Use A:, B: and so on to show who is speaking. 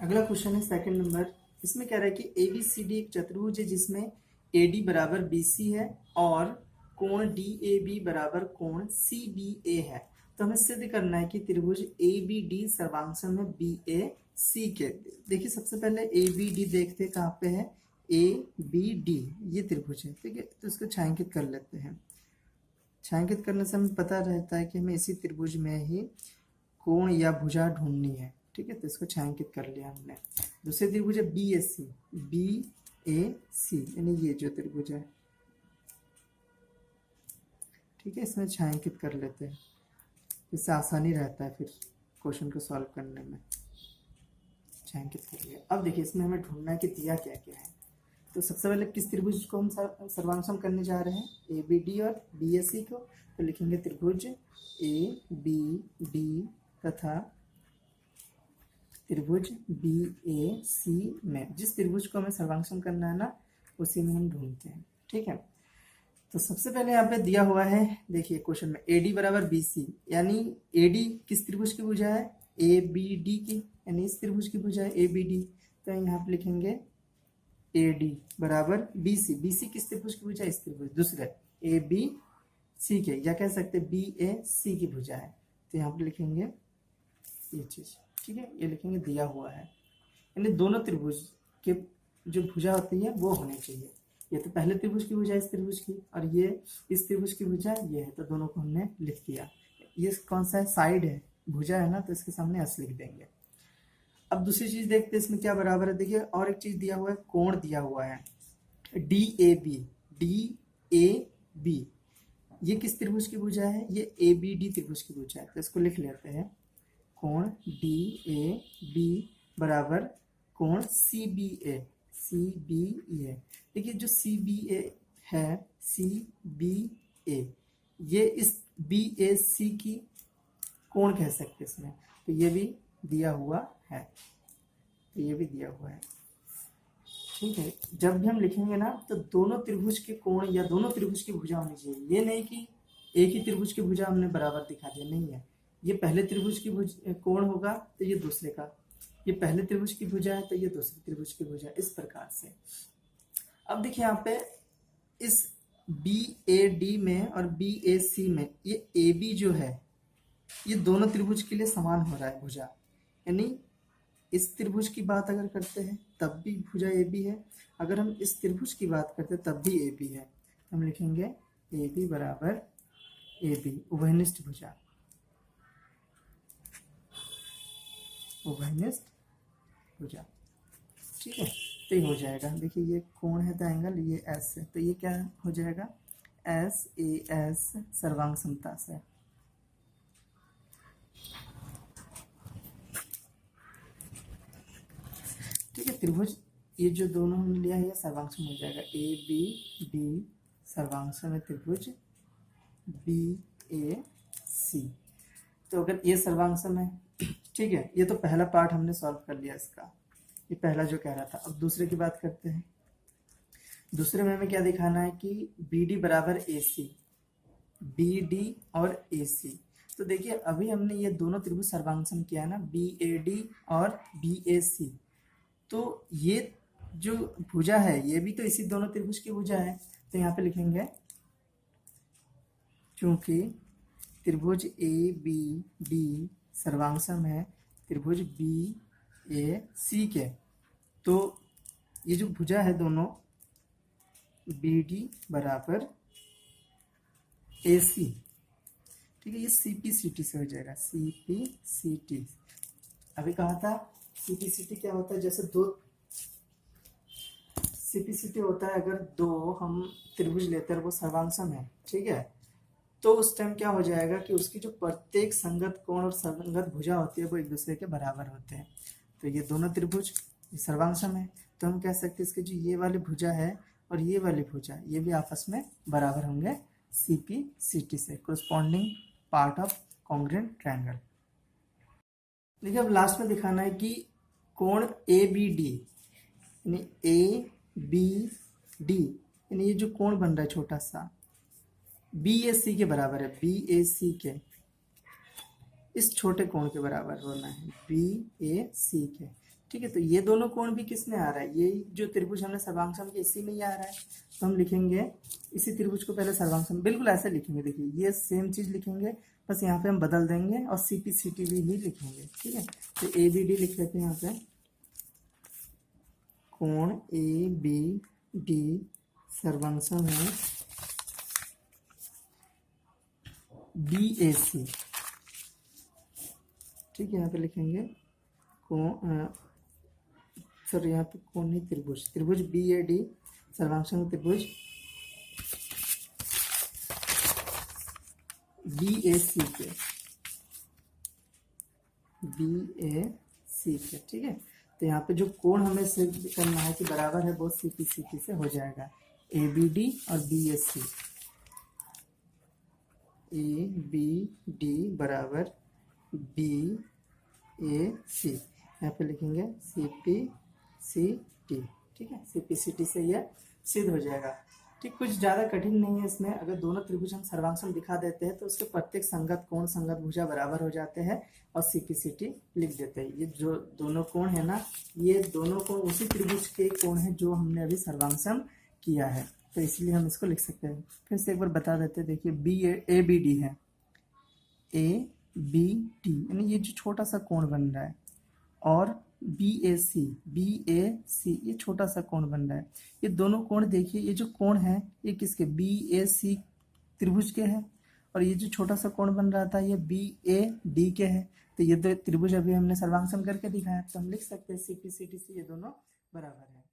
A: अगला क्वेश्चन है second number. इसमें कह रहा है कि ABCD एक चतुर्भुज है जिसमें AD बराबर BC है और कोण DAB बराबर कोण CBA है। तो हमें सिद्ध करना है कि त्रिभुज ABD सर्वांगसम है BAC के। देखिए सबसे पहले ABD देखते हैं कहाँ पे है। ABD ये त्रिभुज है, ठीक है। तो इसको छायांकित कर लेते हैं। छायांकित करने से हमें पता रहता है कि हमें इसी त्रिभुज में ही कोण या भुजा ढूंढनी है, ठीक है। तो इसको छायांकित कर लिया हमने। दूसरे त्रिभुज है BAC यानी ये जो त्रिभुज है, ठीक है। इसमें छायांकित कर लेते हैं, इससे आसानी रहता है फिर क्वेश्चन को सॉल्व करने में। छायांकित कर लिया। अब देखिए इसमें हमें ढूंढना है कि दिया क्या क्या है। तो सबसे पहले किस त्रिभुज को हम सर्वांगसम करने जा रहे हैं, ABD और BAC को। तो लिखेंगे त्रिभुज ABD तथा त्रिभुज BAC में। जिस त्रिभुज को हमें सर्वांगसम करना है ना, उसी में हम ढूंढते हैं, ठीक है। तो सबसे पहले यहाँ पे दिया हुआ है, देखिए क्वेश्चन में AD बराबर BC, यानी AD किस त्रिभुज की भुजा है, ABD की, यानी इस त्रिभुज की भुजा है ABD। तो यहाँ पे लिखेंगे AD बराबर BC। BC किस त्रिभुज की भुजा है, इस त्रिभुज दूसरे ABC के, या कह सकते BAC की भुजा है। तो यहाँ पे लिखेंगे ये चीज, ठीक है। ये लिखेंगे दिया हुआ है, यानी दोनों त्रिभुज के जो भुजा होती है वो होनी चाहिए। ये तो पहले त्रिभुज की भुजा इस त्रिभुज की, और ये इस त्रिभुज की भुजा ये है। तो दोनों को हमने लिख दिया। ये कौन सा है, साइड है, भुजा है ना, तो इसके सामने एस लिख देंगे। अब दूसरी चीज देखते हैं इसमें क्या बराबर है। देखिए और एक चीज दिया हुआ है, कोण दिया हुआ है DAB। ये किस त्रिभुज की भुजा है, ये ABD त्रिभुज की भुजा है। तो इसको लिख लेते हैं, कोण DAB बराबर कोण CBA। देखिए जो CBA है, CBA ये इस BAC की कोण कह सकते हैं इसमें। तो ये भी दिया हुआ है, तो ये भी दिया हुआ है, ठीक है। जब भी हम लिखेंगे ना, तो दोनों त्रिभुज के कोण या दोनों त्रिभुज की भुजा होनी चाहिए। ये नहीं कि एक ही त्रिभुज की भुजा हमने बराबर दिखा दिया, नहीं है। ये पहले त्रिभुज की कोण होगा तो ये दूसरे का, ये पहले त्रिभुज की भुजा है तो ये दूसरे त्रिभुज की भुजा, इस प्रकार से। अब देखिए यहाँ पे इस BAD में और BAC में ये AB जो है, ये दोनों त्रिभुज के लिए समान हो रहा है भुजा। यानी इस त्रिभुज की बात अगर करते हैं तब भी भुजा AB है, अगर हम इस त्रिभुज की बात करते हैं तब भी AB है। हम लिखेंगे AB बराबर AB, उभयनिष्ठ भुजा, उभयनिष्ठ भुजा, ठीक है। तो ये हो जाएगा। देखिए ये कोण है तो एंगल, ये S है, तो ये क्या हो जाएगा, SAS सर्वांग समता से। ठीक है, त्रिभुज ये जो दोनों हमने लिया है ये सर्वांगसम हो जाएगा। ABD सर्वांगसम है त्रिभुज BAC। तो अगर ये सर्वांगसम है, ठीक है, ये तो पहला पार्ट हमने सॉल्व कर लिया इसका, ये पहला जो कह रहा था। अब दूसरे की बात करते हैं। दूसरे में हमें क्या दिखाना है कि BD बराबर AC, BD और AC। तो देखिए अभी हमने ये दोनों त्रिभुज सर्वांगसम किया है ना, BAD और BAC। तो ये जो भुजा है ये भी तो इसी दोनों त्रिभुज की भुजा है। तो यहाँ पे लिखेंगे क्योंकि त्रिभुज ABD सर्वांगसम है त्रिभुज BAC के, तो ये जो भुजा है दोनों BD बराबर AC, ठीक है। ये CPCT से हो जाएगा, CPCT। अभी कहा था CPCT क्या होता है, जैसे दो CPCT होता है अगर दो हम त्रिभुज लेते हैं वो सर्वांगसम है, ठीक है। तो उस टाइम क्या हो जाएगा कि उसकी जो प्रत्येक संगत कोण और संगत भुजा होती है वो एक दूसरे के बराबर होते हैं। तो ये दोनों त्रिभुज सर्वांगसम है, तो हम कह सकते हैं इसके जो ये वाली भुजा है और ये वाली भुजा ये भी आपस में बराबर होंगे CPCT से, corresponding part of congruent triangle. देखिए अब लास्ट में दिखाना है कि कोण ABD यानी ABD यानी ये जो कोण बन रहा है छोटा सा BAC के बराबर है, BAC के इस छोटे कोण के बराबर होना है, BAC के, ठीक है, तो ये दोनों कोण भी किस में आ रहा है, ये जो त्रिभुज हमने सर्वांग के इसी में ही आ रहा है, तो हम लिखेंगे इसी त्रिभुज को पहले सर्वांग, बिल्कुल ऐसे लिखेंगे, देखिए ये सेम चीज लिखेंगे, बस यहाँ पे हम बदल देंगे और CPCT भी ही लिखेंगे। ठीक है, तो ABD लिख लेते हैं यहाँ पे, कोण ABD सर्वांग है BAC। ठीक है, यहाँ पे लिखेंगे कोण, सर यहाँ पे कोण नहीं, त्रिभुज BAD सर्वांग त्रिभुज BAC के, ठीक है, तो यहाँ पे जो कोण हमें सिद्ध करना है कि बराबर है वो CPCT से हो जाएगा, ABD और BAC, ABD बराबर BAC, यहाँ पे लिखेंगे CPCT। ठीक है, CPCT से यह सिद्ध हो जाएगा। ठीक, कुछ ज़्यादा कठिन नहीं है इसमें, अगर दोनों त्रिभुज हम सर्वांग दिखा देते हैं तो उसके प्रत्येक संगत कोण संगत भुजा बराबर हो जाते हैं और CPCT लिख देते हैं। ये जो दोनों कोण है ना, ये दोनों कोण उसी त्रिभुज के कोण है जो हमने अभी सर्वांग किया है, तो इसलिए हम इसको लिख सकते हैं। फिर से एक बार बता देते हैं, देखिए ABD है, ABD यानी ये जो छोटा सा कोण बन रहा है, और BAC ये छोटा सा कोण बन रहा है। ये दोनों कोण देखिए, ये जो कोण है ये किसके, BAC त्रिभुज के हैं, और ये जो छोटा सा कोण बन रहा था ये BAD के है। तो ये दो त्रिभुज अभी हमने सर्वांग करके दिखाया, तो हम लिख सकते हैं CPCT से ये दोनों बराबर है।